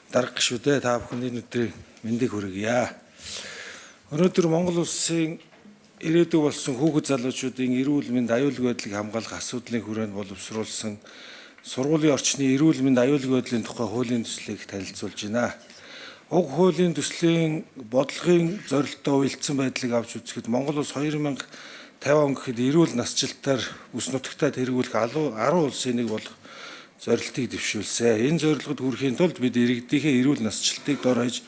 Дарга шүү дээ. Та бүхний өдрийн мэндийг хүргье. Өнөөдөр Монгол улсын ирээдүй болсон хүүхэд залуучуудын эрүүл мэнд аюулгүй байдлыг хамгаалах асуудлын хүрээнд боловсруулсан сургуулийн орчны эрүүл мэнд аюулгүй байдлын тухай хуулийн төслийг танилцуулж байна. Уг хуулийн төслийн бодлогын зорилттой уялдсан байдлыг авч үзэхэд Монгол улс 2050 он гэхэд эрүүл насжилтаар бүс нутагтаа тэргүүлэх 10 улсын нэг болох зорилтыг дэвшүүлсэн. Энэ зорилгод хүрэхийн тулд бид иргэдийнхээ эрүүл насжилтыг дор хаяж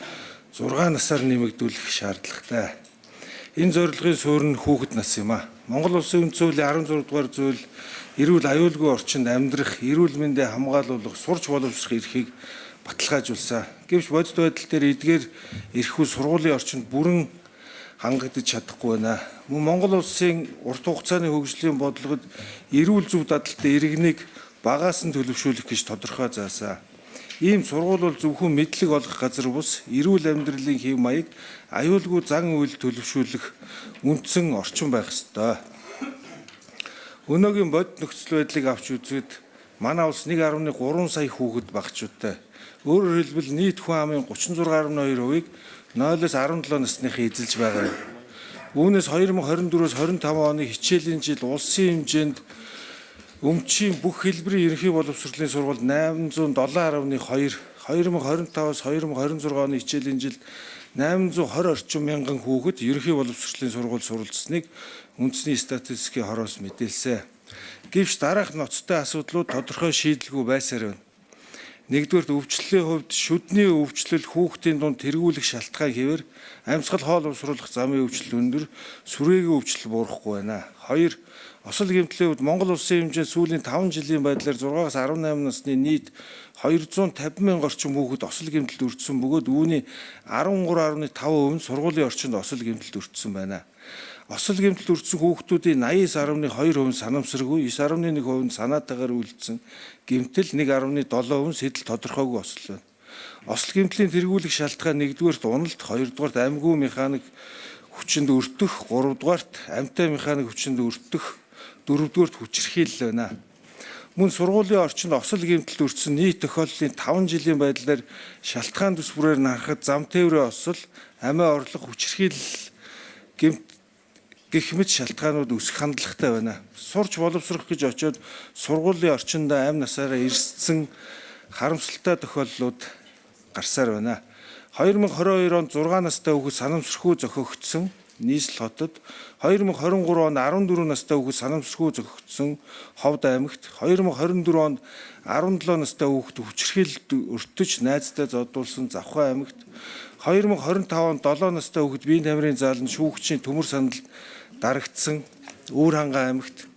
6 насаар нэмэгдүүлэх шаардлагатай. Энэ зорилгын суурь нь хүүхэд нас юм а. Монгол улсын үндсэн хуулийн 16 дугаар зүйл эрүүл аюулгүй орчинд амьдрах, эрүүл мэндийг хамгаалуулах, сурч боловсрох эрхийг баталгаажуулсан. Гэвч бодит байдал дээр эдгээр эрхүү сургуулийн орчинд бүрэн хангагдаж чадахгүй байна. Мөн Монгол улсын урт хугацааны хөгжлийн бодлогод эрүүл зөв дадалтай иргэнийг багаас нь төлөвшүүлэх гэж тодорхой заасан. Ийм сургууль бол зөвхөн мэдлэг олох газар бус эрүүл амьдралын хэв маяг аюулгүй зан үйл төлөвшүүлэх үндсэн орчин байх ёстой. Өнөөгийн бодит нөхцөл байдлыг авч үзэхэд манай улс 1.3 сая хүүхэд багчуудтай. Өөрөөр хэлбэл нийт хүн амын 36.2%-ийг 0-ос 17 насныхын эзэлж байгаа юм. Үүнээс 2024-өөс 25 оны хичээлийн жил улсын хэмжээнд өмчийн бүх хэлбэрийн ерөнхий боловсролын сургууль 807.2, 2025-аас 2026 оны хичээлийн жилд 820 орчим мянган хүүхэд ерөнхий боловсролын сургууль суралцсныг үндэсний статистикийн хороос мэдээлсэн. Гэвч дараах ноцтой асуудлууд тодорхой шийдэлгүй байсаар байна. Нэгдүгээр өвчлөлийн хувьд шүдний өвчлөл хүүхдийн дунд тэргүүлэх шалтгаан хэвээр амьсгал хоол уусруулах замын өвчлөл өндөр, сүрээгийн өвчлөл буурахгүй байна. 2. Осол гэмтлийн хувьд Монгол улсын хэмжээнд сүүлийн 5 жилийн байдлаар 6-аас 18 насны нийт 250 мянга орчим хүүхэд осол гэмтэлд өртсөн бөгөөд үүний 13.5% нь сургуулийн орчинд осол гэмтэлд өртсөн байна. Осол гэмтэлд өртсөн хүүхдүүдийн 89.2% санамсаргүй, 9.1% нь санаатаагаар үлдсэн гэмтэл 1.7% сэтэл тодорхойгүй осол байна. Осол гэмтлийн тэргүүлэх шалтгаан 1-р уналт, 2-р амьгүй механик хүчинд өртөх, 3-р амьтаа механик хүчинд өртөх, 4-р хүчирхийлэл байна. Мөн сургуулийн орчинд осол гэмтэл өртсөн нийт тохиолдлын 5 жилийн байдлаар шалтгаан төс бүрээр харахад зам тээврийн осол, амиа орлох, хүчирхийлэл гэмт гэх мэт шалтгаанууд өсөх хандлагатай байна. Сурч боловсрох гэж очиод сургуулийн орчиндөө амь насаараа ирссэн харамсалтай тохиолдлууд гарсаар байна. 2022 онд 6 настай хүүхэд санамсаргүй зохиогдсон Нийслэл хотод, 2023 онд 14 настай хүүхэд санамсаргүй зохиогдсон Ховд аймагт, 2024 онд 17 настай хүүхэд хүчирхийлэлд өртөж найзтай зодуулсан Завхай аймагт, 2025 онд 7 настай хүүхэд биеийн тамирын зааланд шүүгчийн төмөр саналд дарагдсан Өөр ханган аймагт.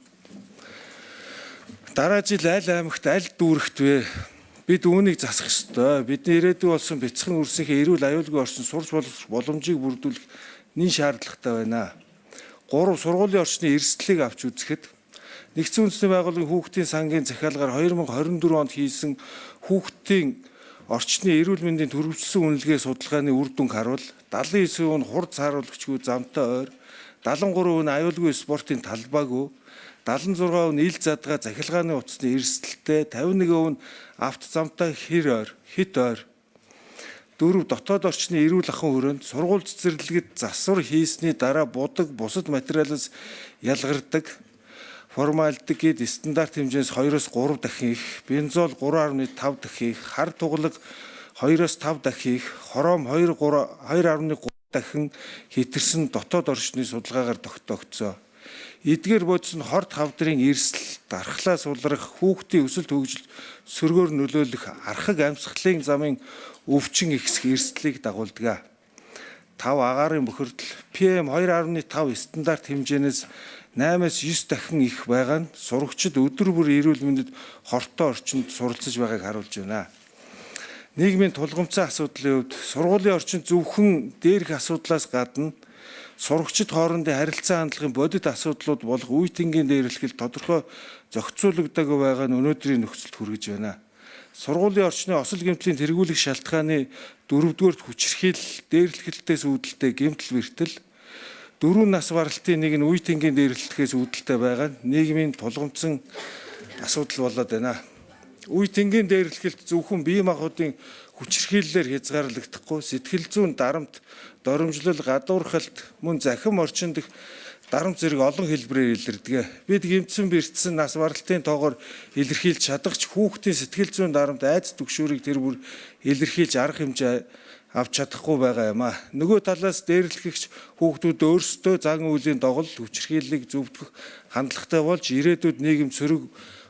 Дараа жил аль аймагт аль дүүрэгт вэ? Бид үүнийг засах ёстой. Бидний ирээдүй болсон бяцхан үрсийнхээ эрүүл аюулгүй орчин сурч боловсрох боломжийг бүрдүүлэх нэн шаардлагатай байна. 3. Сургуулийн орчны эрсдлийг авч үзэхэд Нэгдсэн үндэсний байгууллагын хүүхдийн сангийн захиалгаар 2024 онд хийсэн хүүхдийн орчны эрүүл мэндийн төрөвчлсөн үнэлгээ судалгааны үр дүнг харуул 79% нь хурд цааруулагчгүй замтай ойр, 73% нь аюулгүй спортын талбайгүй, 76% нь ил задгаа захилгааны утасны эрсдэлтэй, 51% нь авто замтай хит ойр. 4. Дотоод орчны эрүүл ахуйн хүрээнд сургууль цэцэрлэгт засвар хийсний дараа будаг бусад материалаас ялгардаг формальдегид стандарт хэмжээс 2-оос 3 дахин их, бензол 3.5 дахин их, хар тугалаг 2-оос 5 дахин их, хором 2.3 дахин хэтэрсэн дотоод орчны судалгаагаар тогтоогдсон. Эдгээр бодис нь хорт хавдрын эрсдэл, дархлаа сулрах, хүүхдийн өсөлт хөгжилд сөргөөр нөлөөлөх архаг амьсгалын замын өвчин ихсэх эрсдлийг дагуулдаг. 5. Агаарын бохирдол PM 2.5 стандарт хэмжээнээс 8-аас 9 дахин их байгаа нь сурагчид өдөр бүр эрүүл мэндэд хортой орчинд суралцж байгааг харуулж байна. Нийгмийн тулгымцсан асуудлын хувьд сургуулийн орчинд зөвхөн дээрх асуудлаас гадна сурагчид хоорондын харилцаа хандлагын бодит асуудлууд болох үе тэнгийн дээрлэхэл тодорхой зохицуулагдаагүй байгаа нь өнөөдрийн нөхцөлд хүргэж байна. Сургуулийн орчны осол гэмтлийн тэргүүлэх шалтгааны 4-р хүчирхийлэл, дээрлэхэлтээс үүдэлтэй гэмтэл бэртэл, 4 нас баралтын нэг нь үе тэнгийн дээрлэлтээс үүдэлтэй байгаа нь нийгмийн тулгымцсан асуудал болоод байна. Үе тэнгийн дээрлэлт зөвхөн бие махбодын хүчирхийллээр хязгаарлагдахгүй сэтгэл зүйн дарамт, доромжлол, гадуурхалт, мөн захим орчинд дарамт зэрэг олон хэлбэрээр илэрдэг. Бид гэмтсэн бэртсэн нас баралтын тоогоор илэрхийлж чадахч хүүхдийн сэтгэл зүйн дарамт айц түгшүүрийг тэр бүр илэрхийлж арга хэмжээ авч чадахгүй байгаа юм а. Нөгөө талаас дээрлэхэгч хүүхдүүд өөрсдөө зан үйлийн доголд хүчирхийллийг зөвдөх хандлагатай болж ирээдүйд нийгэм цөрөг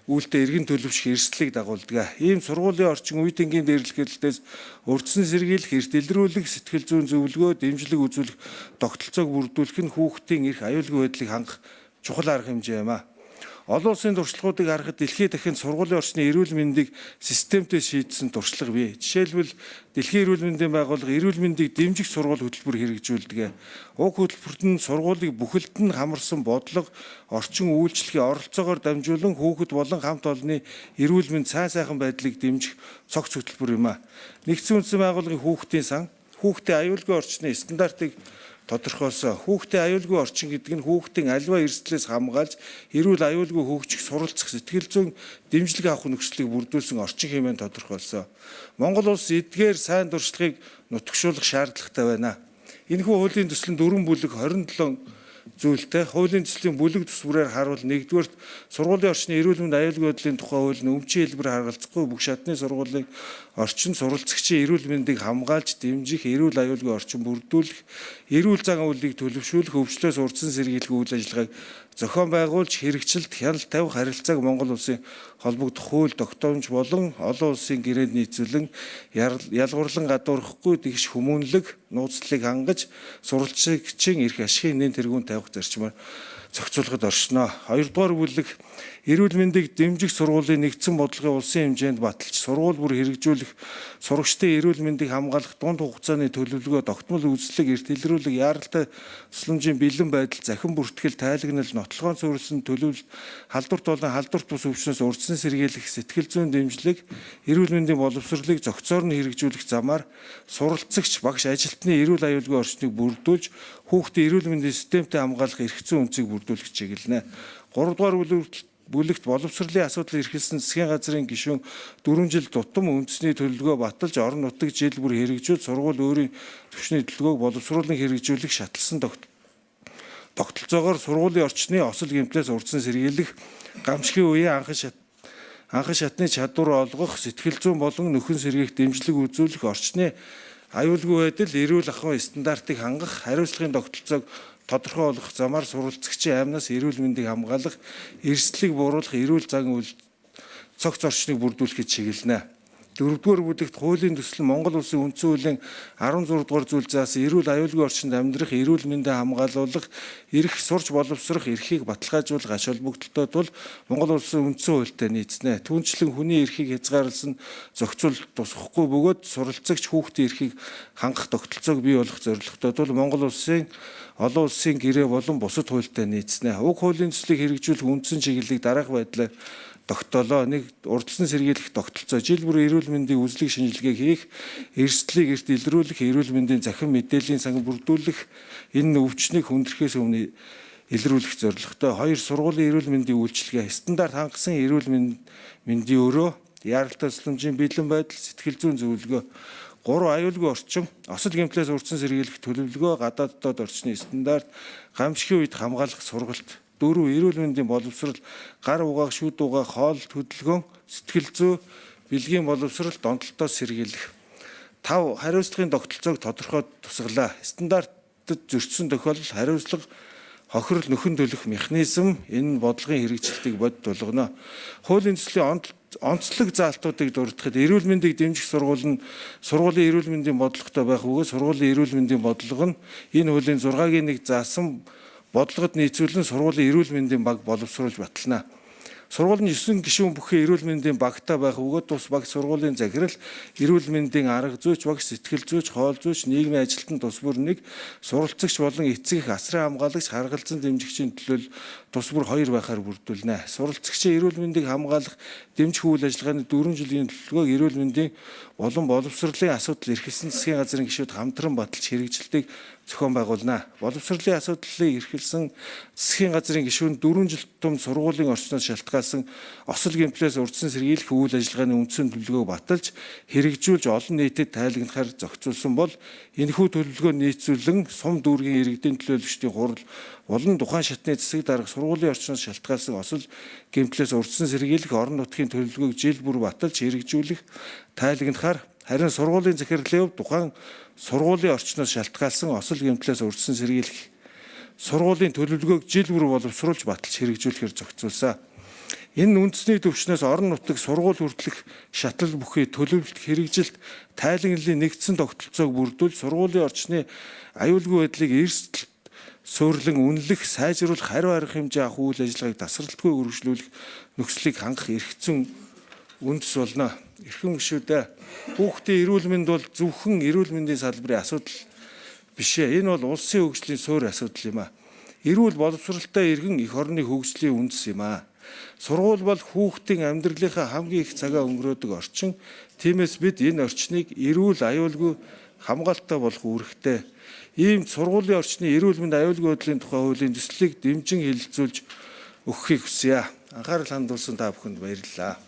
үйлдэл эргэн төлөвшөх эрсдлийг дагуулдаг. Ийм сургуулийн орчин үе тэнгийн дээрлэхэлтээс урдсан сэргийлэх, эрт илрүүлэх, сэтгэл зүйн зөвлөгөө, дэмжлэг үзүүлэх тогтолцоог бүрдүүлэх нь хүүхдийн эрх аюулгүй байдлыг хангах чухал арга хэмжээ юм а. Олон улсын туршлагуудыг харахад дэлхийн дахинд сургуулийн орчны эрүүл мэндийг системтэй шийдсэн туршлага бий. Жишээлбэл Дэлхийн эрүүл мэндийн байгууллага эрүүл мэндийг дэмжих сургууль хөтөлбөр хэрэгжүүлдэг. Уг хөтөлбөрт нь сургуулийг бүхэлд нь хамарсан бодлого, орчин үйлчлэгийн оролцоогоор дамжуулан хүүхэд болон хамт олонны эрүүл мэнд сайн сайхан байдлыг дэмжих цогц хөтөлбөр юм а. Нэгдсэн үндэсний байгууллагын хүүхдийн сан, хүүхдийн аюулгүй орчны стандартыг тодорхойлсон. Хүүхдийн аюулгүй орчин гэдэг нь хүүхдийн аливаа эрсдлээс хамгаалж эрүүл аюулгүй хөгжих, суралцах, сэтгэл зүйн дэмжлэг авах нөхцөлийг бүрдүүлсэн орчин хэмээн тодорхойлсон. Монгол улс эдгээр сайн туршлагыг нутагшуулах шаардлагатай байна. Энэхүү хуулийн төсөл нь 4 бүлэг 27 зүйлтэй. Хуулийн төслийн бүлэг төсвөрээр харуул нэгдүгээрт сургуулийн орчны эрүүл мэнд аюулгүй байдлын тухай хууль нь өмчийн хэлбэр харгалзахгүй бүх шатны сургуулийн орчин суралцагчийн эрүүл мэндийг хамгаалж дэмжих, эрүүл аюулгүй орчин бүрдүүлэх, эрүүл зан үйлийг төлөвшүүлэх, өвчлөөс урдсан сэргийлэх үйл ажиллагааг зохион байгуулж хэрэгжилт хяналт тавих харилцааг Монгол улсын холбогдох хууль тогтоомж болон олон улсын гэрээнд нийцүүлэн ялгуурлан гадуурхахгүй тэгш хүмүүнлэг нууцлалыг хангаж сурвалжлагчийн эрх ашигын нэн тэргүүн тавих зарчмаар зохицуулахад оршино. Хоёрдугаар бүлэг эрүүл мэндийг дэмжих сургуулийн нэгдсэн бодлогын улсын хэмжээнд баталж сургууль бүр хэрэгжүүлэх сурагчдын эрүүл мэндийг хамгаалах дунд хугацааны төлөвлөгөө, тогтмол үйлчлэг, эрт илрүүлэг, яаралтай тусламжийн бэлэн байдал, захин бүртгэл, тайлагнал, нотлохоон суурилсан төлөвлөлт, халдварт болон халдварт бус өвчнөөс урдсан сэргийлэх, сэтгэл зүйн дэмжлэг, эрүүл мэндийн боловсролыг зохицоор нь хэрэгжүүлэх замаар суралцагч, багш, ажилтны эрүүл аюулгүй орчныг бүрдүүлж хүүхдийн эрүүл мэндийн системтэй хамгаалах эрх зүйн үнцийг бүрдүүлэх чиглэлнэ. 3 дугаар бүлэгт боловсролын асуудал эрхэлсэн засгийн газрын гишүүн 4 жил тутам үндэсний төлөвлөгөө баталж орон нутаг жил бүр хэрэгжүүл сургууль өөрийн төвчний төлөвлөгөөг боловсруулан хэрэгжүүлэх шатлсан тогтолцоогоор сургуулийн орчны осол гэмтлээс урдсан сэргийлэх, гамшигын үеийн анхан шатны чадвар олгох, сэтгэл зүйн болон нөхөн сэргийлэх дэмжлэг үзүүлэх, орчны аюулгүй байдал, эрүүл ахуйн стандартыг хангах, хариуцлагын тогтолцоог тодорхой болгох замаар сурвалжлагчийн аймнаас эрүүл мэндийг хамгаалах, эрсдлийг бууруулах, эрүүл зан үйл цогц орчныг бүрдүүлэхэд чиглэнэ. 4-р бүлэгт хуулийн төсөл Монгол улсын үндсэн хуулийн 16 дугаар зүйл заасан эрүүл аюулгүй орчинд амьдрах, эрүүл мэндийг хамгаалуулах, эрх сурч боловсрох эрхийг баталгаажуулах ач холбогдолтой тул Монгол улсын үндсэн хуультай нийцнэ. Түүнчлэн хүний эрхийг хязгаарласан зохицуул тусахгүй бөгөөд суралцагч хүүхдийн эрхийг хангах тогтолцоог бий болгох зорилготой тул Монгол улсын олон улсын гэрээ болон бусад хуультай нийцнэ. Уг хуулийн төслийг хэрэгжүүлэх үндсэн чиглэлийг дараах байдлаар тогтоолоо. Нэг урдсан сэргийлэх тогтолцоо жил бүр эрүүл мэндийн үзлэг шинжилгээ хийх, эрсдлийг эрт илрүүлэх, эрүүл мэндийн захин мэдээллийн сан бүрдүүлэх, энэ өвчнийг хүндрэхээс өмнө илрүүлэх зорилготой. 2 сургуулийн эрүүл мэндийн үйлчилгээ, стандарт хангасан эрүүл мэндийн өрөө, яаралтай тусламжийн бэлэн байдал, сэтгэл зүйн зөвлөгөө. 3 аюулгүй орчин, осол гэмтлээс урдсан сэргийлэх төлөвлөгөө, гадаад дотоод орчны стандарт, гамшигын үед хамгаалах сургалт. 4 эрүүл мэндийн боловсрол, гар угаах, шүд угаах, хооллолт хөдөлгөөн, сэтгэл зүй, бэлгийн боловсрол, донтолтоос сэргийлэх. 5 хариуцлагын тогтолцоог тодорхой тусгалаа. Стандартад зөрчсөн тохиолдолд хариуцлага хохирол нөхөн төлөх механизм энэ бодлогын хэрэгжилтийг бодит болгоно. Хуулийн төслийн онцлог заалтуудыг дурдахад эрүүл мэндийг дэмжих сургууль нь сургуулийн эрүүл мэндийн бодлоготой байх бөгөөд сургуулийн эрүүл мэндийн бодлого нь энэ хуулийн 6-гийн 1 заасан бодлогод нийцүүлэн сургуулийн эрүүл мэндийн баг боловсруулж батална. Сургуулийн 9 гишүүн бүхэн эрүүл мэндийн багтаа байх бөгөөд тус баг сургуулийн захирал, эрүүл мэндийн арга зүйч, багш, сэтгэл зүйч, хоол зүйч, нийгмийн ажилтан тус бүр 1, суралцагч болон эцэг эх асран хамгаалагч, харгалзан дэмжигчийн төлөөл тус бүр 2 байхаар бүрдүүлнэ. Суралцагчийн эрүүл мэндийг хамгаалах дэмжих үйл ажиллагааны 4 жилийн төлөвлөгөөг эрүүл мэндийн болон боловсролын асуудал эрхэлсэн засгийн газрын гишүүд хамтран баталж хэрэгжилтийг зохион байгуулна. Боловсролын асуудлыг эрхэлсэн засгийн газрын гишүүн 4 жил тутам сургуулийн орчноос шалтгаалж шалтгаалсан осол гэмтлээс урьдчилан сэргийлэх үйл ажиллагааны үндсэн төлөвлөгөөг баталж хэрэгжүүлж олон нийтэд тайлгнахаар зохицуулсан бол энэхүү төлөвлөгөө нийцүүлэн сум дүүргийн иргэдийн төлөөлөгчдийн хурал болон тухайн шатны засаг дарга сургуулийн орчноос шалтгаалсан осол гэмтлээс урьдчилан сэргийлэх орон нутгийн төлөвлөгөөг жил бүр баталж хэрэгжүүлэх тайлгнахаар харин сургуулийн захирлын хувьд тухайн сургуулийн орчноос шалтгаалсан осол гэмтлээс урьдчилан сэргийлэх сургуулийн төлөвлөгөөг жил бүр боловсруулж баталж хэрэгжүүлэхээр зохицуулсан. Энэ үндэсний төвчнөөс орон нутаг сургууль хүртэлх шатлал бүхий төлөвлөлт хэрэгжилт тайлагналын нэгдсэн тогтолцоог бүрдүүл сургуулийн орчны аюулгүй байдлыг эрсдэл суйрлан үнэлэх, сайжруулах, хариу арга хэмжээ авах үйл ажиллагааг тасралтгүй үргэлжлүүлэх нөхцөлийг хангах эрхцэн үндэс болно. Эрхэм гишүүдээ хүүхдийн эрүүл мэнд бол зөвхөн эрүүл мэндийн салбарын асуудал биш ээ. Энэ бол улсын хөгжлийн суурь асуудал юм а. Эрүүл боловсралтай иргэн эх орны хөгжлийн үндэс юм а. Сургууль бол хүүхдийн амьдралынхаа хамгийн их цагаа өнгөрөөдөг орчин. Тиймээс бид энэ орчныг эрүүл аюулгүй хамгаалалттай болох үүрэгтэй. Ийм сургуулийн орчны эрүүл мэнд аюулгүй байдлын тухай хуулийн төслийг дэмжин хэлэлцүүлж өгөхийг хүсье. Анхаарал хандуулсан та бүхэнд баярлалаа.